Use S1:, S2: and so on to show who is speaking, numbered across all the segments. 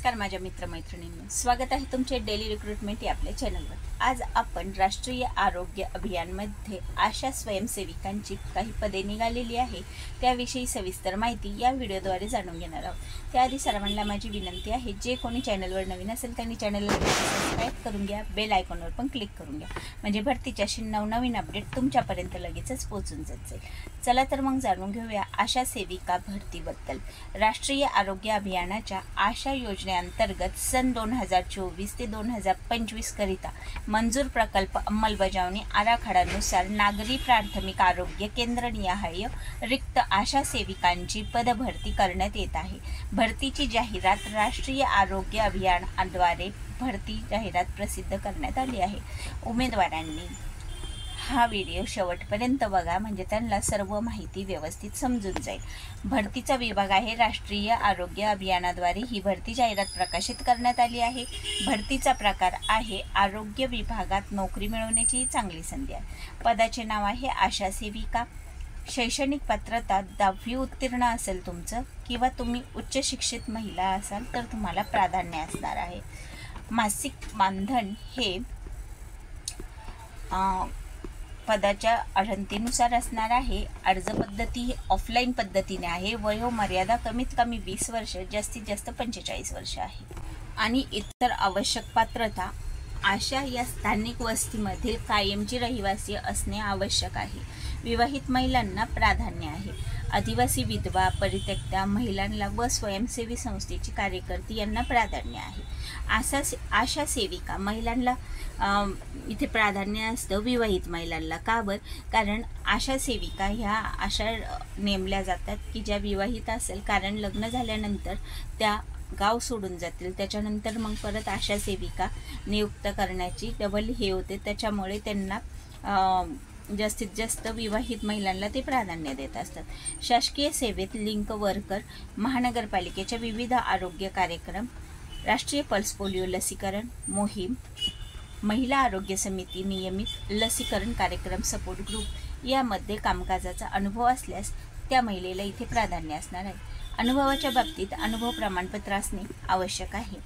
S1: नमस्कार माझ्या मित्रमैत्रिणींनो, स्वागत आहे तुमचे डेली रिक्रुटमेंट या आपल्या चॅनलवर। आज आपण राष्ट्रीय आरोग्य अभियानमध्ये आशा स्वयंसेविकांची काही पदे निघालेली आहे त्याविषयी सविस्तर माहिती या व्हिडिओद्वारे जाणून घेणार आहोत। त्याआधी सर्वांना माझी विनंती आहे, जे कोणी चॅनलवर नवीन असेल त्यांनी चॅनलला सबस्क्राईब करून घ्या, बेल आयकॉनवर पण क्लिक करून घ्या, म्हणजे भरतीच्या नवनवीन अपडेट तुमच्यापर्यंत लगेचच पोहोचून जाईल। चला तर मग जाणून घेऊया आशा सेविका भरतीबद्दल। राष्ट्रीय आरोग्य अभियानाच्या आशा योजनेअंतर्गत सन 2024 ते 2025 करिता मंजूर प्रकल्प अंमलबजावणी आराखड्यानुसार नागरी प्राथमिक आरोग्य केंद्रनिहाय रिक्त आशा सेविकांची पदभरती करण्यात येत आहे। भरतीची जाहिरात राष्ट्रीय आरोग्य अभियानाद्वारे भरती जाहिरात प्रसिद्ध करण्यात आली आहे। उमेदवारांनी हा व्हिडिओ शेवटपर्यंत बघा, म्हणजे त्यांना सर्व माहिती व्यवस्थित समजून जाईल। भरतीचा विभाग आहे राष्ट्रीय आरोग्य अभियानाद्वारे ही भरती जाहिरात प्रकाशित करण्यात आली आहे। भरतीचा प्रकार आहे आरोग्य विभागात नोकरी मिळवण्याची चांगली संधी आहे। पदाचे नाव आहे आशा सेविका। शैक्षणिक पात्रता 10वी उत्तीर्ण असेल तुमचं, किंवा तुम्ही उच्च शिक्षित महिला असाल तर तुम्हाला प्राधान्य असणार आहे। मासिक मानधन हे पदाच्या अडचणीनुसार असणार आहे। अर्ज पद्धती ही ऑफलाईन पद्धतीने आहे। वयोमर्यादा कमीत कमी 20 वर्ष, जास्तीत जास्त 45 वर्ष आहे। आणि इतर आवश्यक पात्रता, आशा या स्थानिक वस्तीमधील कायमची रहिवासी असणे आवश्यक आहे। विवाहित महिलांना प्राधान्य आहे। आदिवासी, विधवा, परित्यक्त्या महिलांना व स्वयंसेवी संस्थेची कार्यकर्ती यांना प्राधान्य आहे। आशा सेविका महिलांना इथे प्राधान्य असतं, विवाहित महिलांना। का बरं? कारण आशा सेविका ह्या अशा नेमल्या जातात की ज्या विवाहित असेल, कारण लग्न झाल्यानंतर त्या गाव सोडून जातील, त्याच्यानंतर मग परत आशा सेविका नियुक्त करण्याची डबल हे होते, त्याच्यामुळे त्यांना जास्तीत जास्त विवाहित महिलांना ते प्राधान्य देत असतात। शासकीय सेवेत लिंक वर्कर, महानगरपालिकेच्या विविध आरोग्य कार्यक्रम, राष्ट्रीय पल्स पोलिओ लसीकरण मोहीम, महिला आरोग्य समिती, नियमित लसीकरण कार्यक्रम, सपोर्ट ग्रुप यामध्ये कामकाजाचा अनुभव असल्यास त्या महिलेला इथे प्राधान्य असणार आहे। अनुभवाच्या बाबतीत अनुभव प्रमाणपत्र असणे आवश्यक आहे।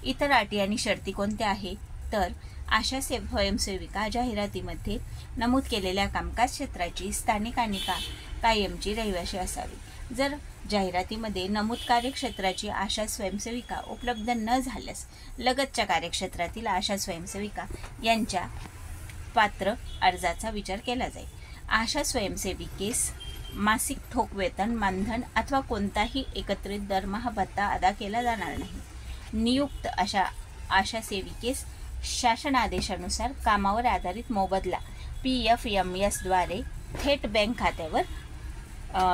S1: इतर अटी आणि शर्ती कोणत्या आहे तर आशा स्वयंसेविका जाहिरातीमध्ये नमूद केलेल्या कामकाज क्षेत्राची स्थानिक आणि कायमची रहिवासी असावी। जर जाहिरातीमध्ये नमूद कार्यक्षेत्राची आशा स्वयंसेविका उपलब्ध न झाल्यास लगतच्या कार्यक्षेत्रातील आशा स्वयंसेविका यांच्या पात्र अर्जाचा विचार केला जाईल। आशा स्वयंसेविकेस मासिक ठोक वेतन, मानधन अथवा कोणताही एकत्रित दरमहा भत्ता अदा केला जाणार नाही। नियुक्त आशा सेविकेस शासन आदेशानुसार कामावर आधारित मोबदला PFMS द्वारे थेट बँक खात्यावर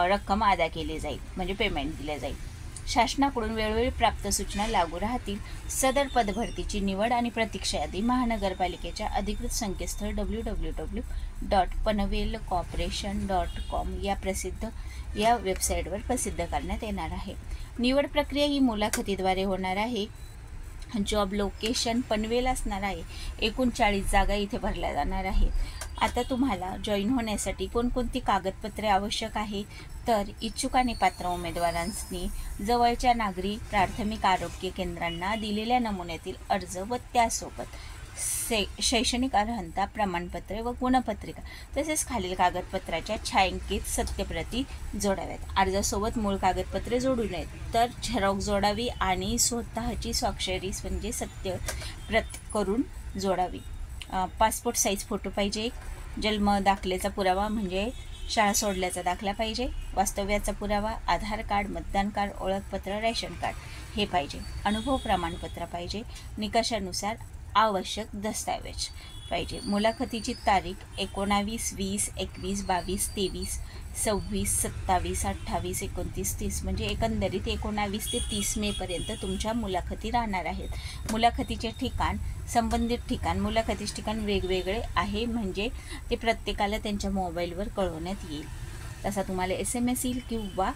S1: रक्कम अदा केली जाईल, म्हणजे पेमेंट दिले जाईल। शासनाकडून वेळोवेळी प्राप्त सूचना लागू राहतील। सदर पदभरतीची निवड आणि प्रतीक्षा यादी महानगरपालिकेच्या अधिकृत संकेतस्थळ www.panvelcorporation.com या वेबसाईटवर प्रसिद्ध करण्यात येणार आहे। निवड प्रक्रिया ही मुलाखतीद्वारे होणार आहे। जॉब लोकेशन पनवेल असणार आहे। एकूण 40 जागा इथे भरल्या जाणार आहेत। आता तुम्हाला जॉईन होण्यासाठी कोणकोणती कागदपत्रे आवश्यक आहे तर इच्छुक आणि पात्र उमेदवारांनी जवळच्या नागरी प्राथमिक आरोग्य केंद्रांना दिलेल्या नमुन्यातील अर्ज व त्यासोबत शैक्षणिक अर्हता प्रमाणपत्रे व गुणपत्रिका तसेच खालील कागदपत्राच्या छायांकित सत्यप्रती जोडाव्यात। अर्जासोबत मूळ कागदपत्रे जोडू नयेत तर झेरॉक्स जोडावी आणि स्वतःची स्वाक्षरी म्हणजे सत्यप्रत करून जोडावी। पासपोर्ट साईज फोटो पाहिजे। जन्म दाखल्याचा पुरावा म्हणजे शाळा सोडल्याचा दाखला पाहिजे। वास्तव्याचा पुरावा, आधार कार्ड, मतदान कार्ड, ओळखपत्र, रेशन कार्ड हे पाहिजे। अनुभव प्रमाणपत्र पाहिजे। निकषानुसार आवश्यक दस्तावेज पाहिजे। मुलाखतीची तारीख 19, 20, 21, 22, 23, 26, 27, 28, 29, 30 म्हणजे एकंदरीत 19 ते 30 मे पर्यंत तुमच्या मुलाखती राहणार आहेत। मुलाखतीचे ठिकाण, संबंधित ठिकाण, मुलाखतीचे ठिकाण वेगवेगळे आहे, म्हणजे ते प्रत्येकाला त्यांच्या मोबाईलवर कळवण्यात येईल। तसा तुम्हाला SMS येईल किंवा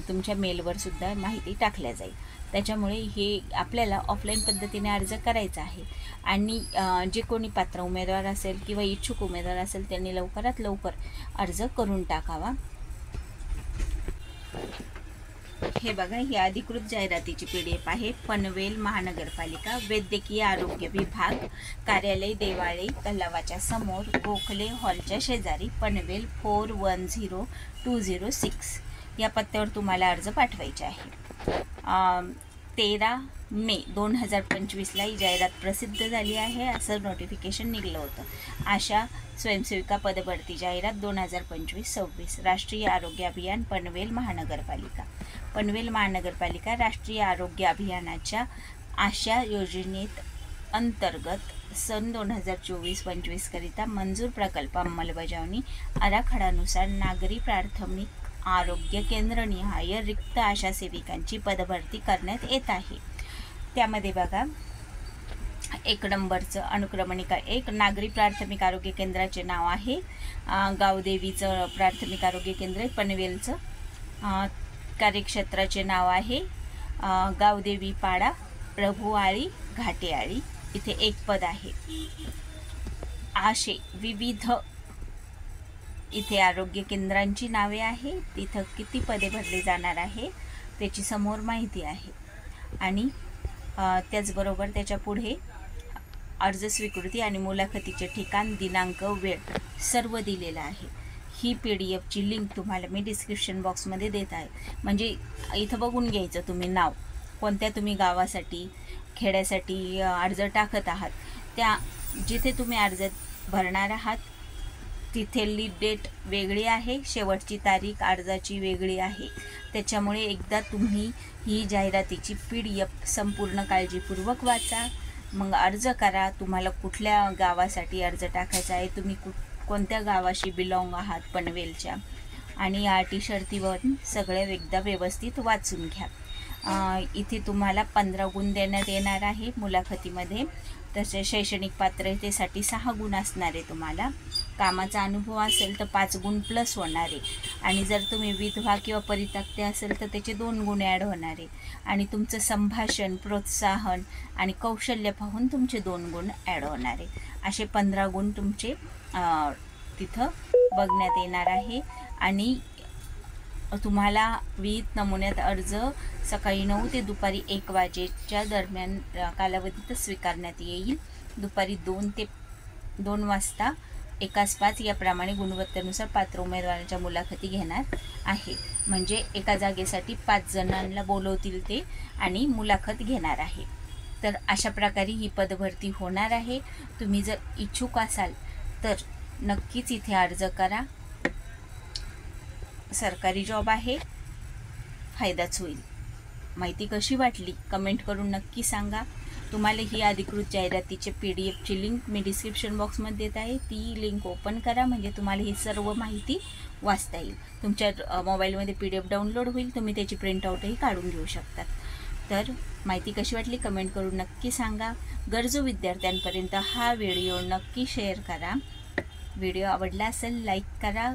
S1: तुमच्या मेलवर सुद्धा माहिती टाकल्या जाईल। त्याच्यामुळे हे आपल्याला ऑफलाईन पद्धतीने अर्ज करायचा आहे। आणि जे कोणी पात्र उमेदवार असेल किंवा इच्छुक उमेदवार असेल त्यांनी लवकरात लवकर अर्ज करून टाकावा। हे बघा, ही अधिकृत जाहिरातीची PDF आहे. पनवेल महानगरपालिका वैद्यकीय आरोग्य विभाग कार्यालय देवाळे तलावाच्या समोर गोखले हॉलच्या शेजारी पनवेल 410206 या पत्त्यावर तुम्हाला अर्ज पाठवायचे आहे. 13 मे 2025ला ही जाहिरात प्रसिद्ध झाली आहे असं नोटिफिकेशन निघलं होतं. आशा स्वयंसेविका पदभरती जाहिरात 2025-26 राष्ट्रीय आरोग्य अभियान पनवेल महानगरपालिका. पनवेल महानगरपालिका राष्ट्रीय आरोग्य अभियानाच्या आशा योजनेत अंतर्गत सन 2024-25 करिता मंजूर प्रकल्प अंमलबजावणी आराखड्यानुसार नागरी प्राथमिक आरोग्य केंद्रनिहाय रिक्त आशा सेविकांची पदभरती करण्यात येत आहे. त्यामध्ये बघा, 1 नंबरचं अनुक्रमणिका 1 नागरी प्राथमिक आरोग्य केंद्राचे नाव आहे गावदेवीचं प्राथमिक आरोग्य केंद्र आहे पनवेलचं. कार्यक्षेत्राचे नाव आहे गावदेवी पाडा प्रभुआळी घाटेआळी. इथे 1 पद आहे. आशे विविध इथे आरोग्य केंद्रांची नावे आहे. तिथं किती पदे भरली जाणार आहे त्याची समोर माहिती आहे. आणि त्याचबरोबर त्याच्या पुढे अर्ज स्वीकृती आणि मुलाखतीचे ठिकाण दिनांक वेळ सर्व दिलेलं आहे. ही PDFची लिंक तुम्हाला मी डिस्क्रिप्शन बॉक्समध्ये देत आहे. म्हणजे इथं बघून घ्यायचं तुम्ही नाव कोणत्या तुम्ही गावासाठी खेड्यासाठी अर्ज टाकत आहात. त्या जिथे तुम्ही अर्ज भरणार आहात तिथली डेट वेगळी आहे, शेवटची तारीख अर्जाची वेगळी आहे. त्याच्यामुळे एकदा तुम्ही ही जाहिरातीची PDF संपूर्ण काळजीपूर्वक वाचा, मग अर्ज करा. तुम्हाला कुठल्या गावासाठी अर्ज टाकायचा आहे, तुम्ही कोणत्या गावाशी बिलॉंग आहात पनवेलच्या, आणि या अटी शर्तीवर सगळं एकदा व्यवस्थित वाचून घ्या. इथे तुम्हाला 15 गुण देण्यात येणार आहे मुलाखतीमध्ये. तसे शैक्षणिक पात्रतेसाठी 6 गुण असणार आहे तुम्हाला. कामाचा अनुभव असेल तर 5 गुण प्लस होणार आहे. आणि जर तुम्ही विधवा किंवा परित्यक्ते असेल तर त्याचे 2 गुण ॲड होणार आहे. आणि तुमचं संभाषण प्रोत्साहन आणि कौशल्य पाहून तुमचे 2 गुण ॲड होणार आहे. असे 15 गुण तुमचे तिथं बघण्यात येणार आहे. आणि तुम्हाला विहित नमुन्यात अर्ज सकाळी 9 ते दुपारी 1 वाजेच्या दरम्यान कालावधीत स्वीकारण्यात येईल. दुपारी 2 ते 2 वाजता 1:5 याप्रमाणे गुणवत्तेनुसार पात्र उमेदवारांच्या मुलाखती घेणार आहे. म्हणजे एका जागेसाठी 5 जणांना बोलवतील ते आणि मुलाखत घेणार आहे. तर अशा प्रकारे ही पदभरती होणार आहे. तुम्ही जर इच्छुक असाल तर नक्कीच इथे अर्ज करा. सरकारी जॉब आहे, फायदाच होईल. माहिती कशी वाटली कमेंट करून नक्की सांगा. तुम्हाला ही अधिकृत जाहिरातीचे PDFची लिंक मी डिस्क्रिप्शन बॉक्समध्ये देत आहे. ती लिंक ओपन करा म्हणजे तुम्हाला ही सर्व माहिती वाचता येईल. तुमच्या मोबाईलमध्ये PDF डाउनलोड होईल, तुम्ही त्याची प्रिंटआउटही काढून घेऊ शकतात. तर माहिती कशी वाटली कमेंट करून नक्की सांगा. गरजू विद्यार्थ्यांपर्यंत हा व्हिडिओ नक्की शेअर करा. व्हिडिओ आवडला असेल लाईक करा,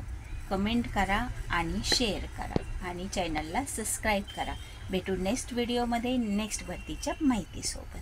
S1: कमेंट करा आणि शेअर करा आणि चॅनलला सबस्क्राईब करा. भेटू नेक्स्ट व्हिडिओमध्ये नेक्स्ट भरतीच्या माहितीसोबत.